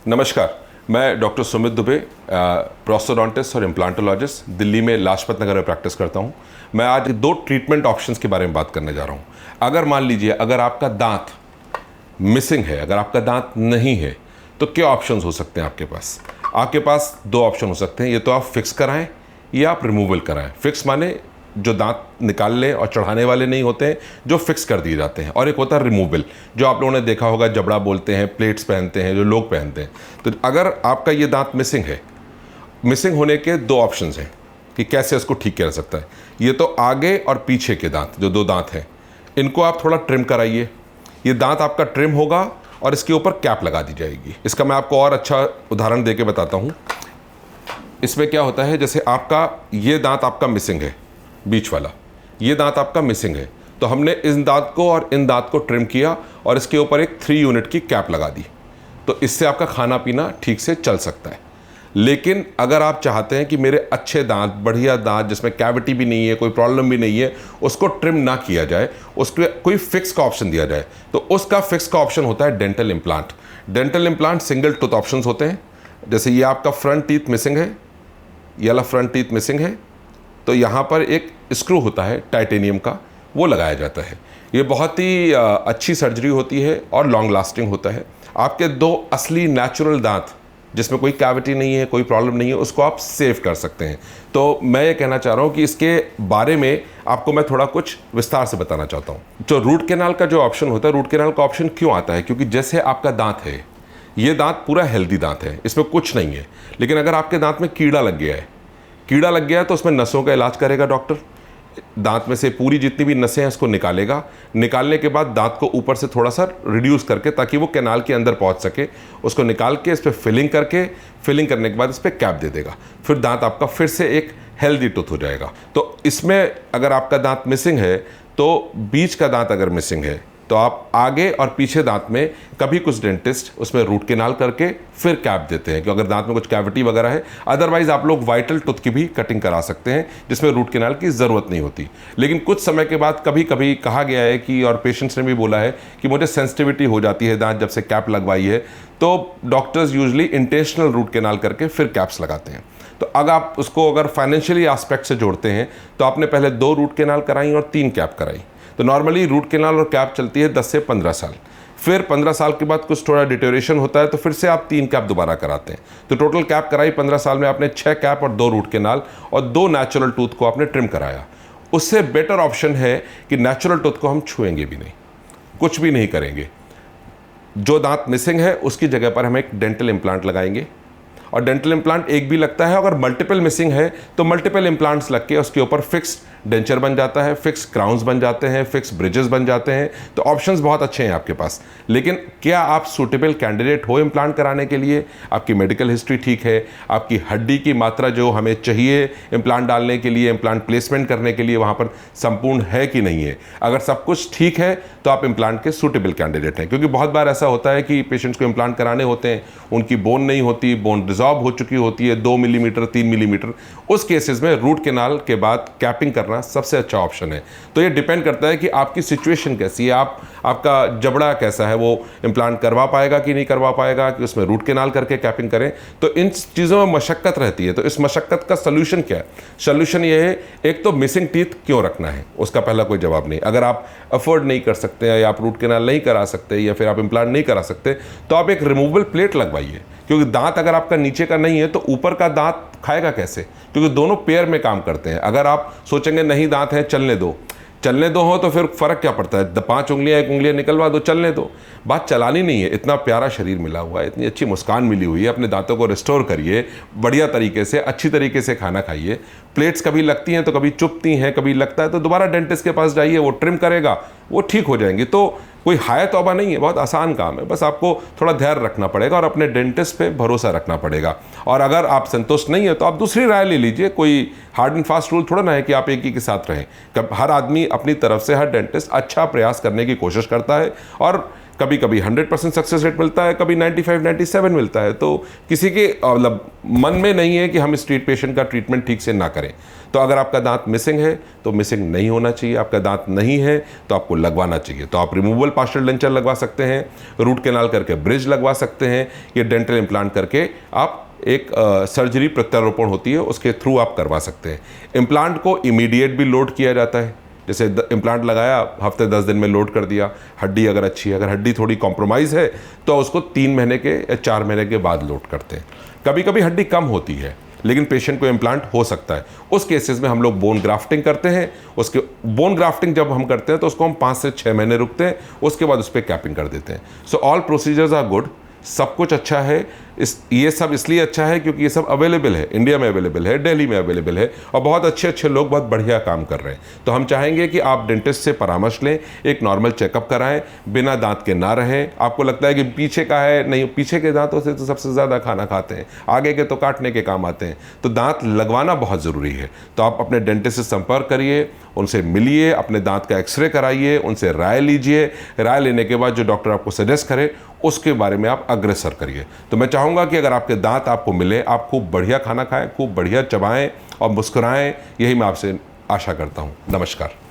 नमस्कार, मैं doctor Sumit Dubey, prosthodontist और इम्प्लांटोलॉजिस्ट दिल्ली में लाजपत नगर में प्रैक्टिस करता हूं। मैं आज दो ट्रीटमेंट ऑप्शंस के बारे में बात करने जा रहा हूं। अगर मान लीजिए अगर आपका दांत मिसिंग है, अगर आपका दांत नहीं है, तो क्या ऑप्शंस हो सकते हैं आपके पास? आपके पास दो ऑप्शन हो सकते हैं, ये तो आप फिक्स कराएं या आप रिमूवल कराएं। फिक्स माने जो दांत निकालने और चढ़ाने वाले नहीं होते हैं, जो फिक्स कर दिए जाते हैं, और एक होता है रिमूवल, जो आप लोगों ने देखा होगा, जबड़ा बोलते हैं, प्लेट्स पहनते हैं, जो लोग पहनते हैं। तो अगर आपका ये दांत मिसिंग है, मिसिंग होने के दो ऑप्शंस हैं कि कैसे इसको ठीक किया जा सकता है। ये तो आगे और पीछे के दांत, जो दो दांत हैं, इनको आप थोड़ा ट्रिम कराइए। ये दांत आपका ट्रिम होगा और इसके ऊपर कैप लगा दी जाएगी। इसका मैं आपको और अच्छा उदाहरण दे के बताता हूँ। इसमें क्या होता है, जैसे आपका ये दांत आपका मिसिंग है, बीच वाला ये दांत आपका मिसिंग है, तो हमने इस दांत को और इन दांत को ट्रिम किया और इसके ऊपर एक 3 यूनिट की कैप लगा दी। तो इससे आपका खाना पीना ठीक से चल सकता है। लेकिन अगर आप चाहते हैं कि मेरे अच्छे दांत, बढ़िया दांत जिसमें कैविटी भी नहीं है, कोई प्रॉब्लम भी नहीं है, उसको ट्रिम ना किया जाए, उसके कोई फिक्स का ऑप्शन दिया जाए, तो उसका फिक्स का ऑप्शन होता है dental implant. Dental implant single tooth options होते हैं। जैसे ये आपका फ्रंट टीथ मिसिंग है, ये वाला फ्रंट टीथ मिसिंग है, तो यहाँ पर एक स्क्रू होता है टाइटेनियम का, वो लगाया जाता है। ये बहुत ही अच्छी सर्जरी होती है और लॉन्ग लास्टिंग होता है। आपके दो असली नेचुरल दांत जिसमें कोई कैविटी नहीं है, कोई प्रॉब्लम नहीं है, उसको आप सेव कर सकते हैं। तो मैं ये कहना चाह रहा हूँ कि इसके बारे में आपको मैं थोड़ा कुछ विस्तार से बताना चाहता हूँ। जो रूट कैनाल का जो ऑप्शन होता है, रूट कैनाल का ऑप्शन क्यों आता है? क्योंकि जैसे आपका दांत है, ये दांत पूरा हेल्दी दांत है, इसमें कुछ नहीं है, लेकिन अगर आपके दांत में कीड़ा लग गया है, कीड़ा लग गया है, तो उसमें नसों का इलाज करेगा डॉक्टर। दांत में से पूरी जितनी भी नसें हैं उसको निकालेगा। निकालने के बाद दांत को ऊपर से थोड़ा सा रिड्यूस करके, ताकि वो कैनाल के अंदर पहुंच सके, उसको निकाल के इस पर फिलिंग करके, फिलिंग करने के बाद इस पर कैप दे देगा। फिर दांत आपका फिर से एक हेल्दी टूथ हो जाएगा। तो इसमें अगर आपका दांत मिसिंग है, तो बीच का दांत अगर मिसिंग है, तो आप आगे और पीछे दांत में कभी कुछ डेंटिस्ट उसमें रूट कैनाल करके फिर कैप देते हैं, कि अगर दांत में कुछ कैविटी वगैरह है। अदरवाइज आप लोग वाइटल टूथ की भी कटिंग करा सकते हैं, जिसमें रूट कैनाल की ज़रूरत नहीं होती। लेकिन कुछ समय के बाद कभी कभी कहा गया है कि, और पेशेंट्स ने भी बोला है कि मुझे सेंसिटिविटी हो जाती है दांत जब से कैप लगवाई है, तो doctors usually intentional root canal करके फिर कैप्स लगाते हैं। तो अगर आप उसको अगर फाइनेंशियली एस्पेक्ट से जोड़ते हैं, तो आपने पहले 2 रूट कैनाल कराई और 3 कैप कराई। तो नॉर्मली रूट कैनाल और कैप चलती है 10 से 15 साल। फिर 15 साल के बाद कुछ थोड़ा डिटेरियोरेशन होता है, तो फिर से आप 3 कैप दोबारा कराते हैं। तो टोटल कैप कराई 15 साल में आपने 6 कैप और 2 रूट कैनाल और 2 नेचुरल टूथ को आपने ट्रिम कराया। उससे बेटर ऑप्शन है कि नेचुरल टूथ को हम छुएंगे भी नहीं, कुछ भी नहीं करेंगे। जो दांत मिसिंग है उसकी जगह पर हम एक डेंटल इम्प्लांट लगाएंगे। और डेंटल इम्प्लांट एक भी लगता है, अगर मल्टीपल मिसिंग है तो मल्टीपल इम्प्लांट्स लग के उसके ऊपर फिक्स डेंचर बन जाता है, फिक्स क्राउन्स बन जाते हैं, फिक्स ब्रिजेस बन जाते हैं। तो ऑप्शंस बहुत अच्छे हैं आपके पास। लेकिन क्या आप सूटेबल कैंडिडेट हो इम्प्लांट कराने के लिए? आपकी मेडिकल हिस्ट्री ठीक है, आपकी हड्डी की मात्रा जो हमें चाहिए इम्प्लांट डालने के लिए, इम्प्लांट प्लेसमेंट करने के लिए, वहाँ पर संपूर्ण है कि नहीं है? अगर सब कुछ ठीक है तो आप इम्प्लांट के सूटेबल कैंडिडेट हैं। क्योंकि बहुत बार ऐसा होता है कि पेशेंट्स को इम्प्लांट कराने होते हैं, उनकी बोन नहीं होती, बोन डिजॉल्व हो चुकी होती है 2 मिलीमीटर 3 मिलीमीटर। उस केसेस में रूट कैनाल के बाद कैपिंग करना सबसे अच्छा ऑप्शन है। तो ये डिपेंड करता है कि आपकी सिचुएशन कैसी है, आपका जबड़ा कैसा है, वो इम्प्लांट करवा पाएगा कि नहीं करवा पाएगा, कि उसमें रूट कैनाल करके कैपिंग करें। तो इन चीज़ों में मशक्क़त रहती है। तो इस मशक्क़त का सोल्यूशन क्या है? सोल्यूशन ये है, एक तो मिसिंग टीथ क्यों रखना है, उसका पहला कोई जवाब नहीं। अगर आप अफोर्ड नहीं कर सकते या आप रूट कैनाल नहीं करा सकते या फिर आप इम्प्लांट नहीं करा सकते, तो आप एक रिमूवेबल प्लेट लगवाइए। क्योंकि दांत अगर आपका नीचे का नहीं है तो ऊपर का दांत खाएगा कैसे? क्योंकि दोनों पेयर में काम करते हैं। अगर आप सोचेंगे नहीं दांत हैं, चलने दो हो, तो फिर फ़र्क क्या पड़ता है? 5 उंगलियां 1 उंगलियां निकलवा दो, चलने दो। बात चलानी नहीं है। इतना प्यारा शरीर मिला हुआ है, इतनी अच्छी मुस्कान मिली हुई है, अपने दांतों को रिस्टोर करिए, बढ़िया तरीके से, अच्छी तरीके से खाना खाइए। प्लेट्स कभी लगती हैं तो कभी चुभती हैं, कभी लगता है तो दोबारा डेंटिस्ट के पास जाइए, वो ट्रिम करेगा, वो ठीक हो जाएंगी। तो कोई हाय तौबा नहीं है, बहुत आसान काम है। बस आपको थोड़ा धैर्य रखना पड़ेगा और अपने डेंटिस्ट पे भरोसा रखना पड़ेगा। और अगर आप संतुष्ट नहीं है तो आप दूसरी राय ले लीजिए। कोई हार्ड एंड फास्ट रूल थोड़ा ना है कि आप एक ही के साथ रहें। हर आदमी अपनी तरफ से, हर डेंटिस्ट अच्छा प्रयास करने की कोशिश करता है और कभी कभी 100% सक्सेस रेट मिलता है, कभी 95-97 मिलता है। तो किसी के मतलब मन में नहीं है कि हम इस पेशेंट का ट्रीटमेंट ठीक से ना करें। तो अगर आपका दांत मिसिंग है तो मिसिंग नहीं होना चाहिए, आपका दांत नहीं है तो आपको लगवाना चाहिए। तो आप रिमूवल पार्शियल डेंचर लगवा सकते हैं, रूट कैनाल करके ब्रिज लगवा सकते हैं, ये डेंटल इम्प्लांट करके आप एक सर्जरी प्रत्यारोपण होती है उसके थ्रू आप करवा सकते हैं। इम्प्लांट को इमीडिएट भी लोड किया जाता है, जैसे इम्प्लांट लगाया हफ्ते 10 दिन में लोड कर दिया। हड्डी अगर अच्छी है, अगर हड्डी थोड़ी कॉम्प्रोमाइज़ है तो उसको 3 महीने के या 4 महीने के बाद लोड करते हैं। कभी कभी हड्डी कम होती है लेकिन पेशेंट को इम्प्लांट हो सकता है, उस केसेस में हम लोग बोन ग्राफ्टिंग करते हैं। उसके बोन ग्राफ्टिंग जब हम करते हैं तो उसको हम 5 से 6 महीने रुकते हैं, उसके बाद उस पर कैपिंग कर देते हैं। So all procedures are good, सब कुछ अच्छा है। ये सब इसलिए अच्छा है क्योंकि ये सब अवेलेबल है, इंडिया में अवेलेबल है, दिल्ली में अवेलेबल है और बहुत अच्छे लोग बहुत बढ़िया काम कर रहे हैं। तो हम चाहेंगे कि आप डेंटिस्ट से परामर्श लें, एक नॉर्मल चेकअप कराएं, बिना दांत के ना रहें। आपको लगता है कि पीछे का है, नहीं, पीछे के दांतों से तो सबसे ज़्यादा खाना खाते हैं, आगे के तो काटने के काम आते हैं। तो दांत लगवाना बहुत ज़रूरी है। तो आप अपने डेंटिस्ट से संपर्क करिए, उनसे मिलिए, अपने दांत का एक्सरे कराइए, उनसे राय लीजिए। राय लेने के बाद जो डॉक्टर आपको सजेस्ट करे उसके बारे में आप अग्रसर करिए। तो मैं चाहूँगा कि अगर आपके दांत आपको मिले, आप खूब बढ़िया खाना खाएं, खूब बढ़िया चबाएं और मुस्कुराएं। यही मैं आपसे आशा करता हूँ। नमस्कार।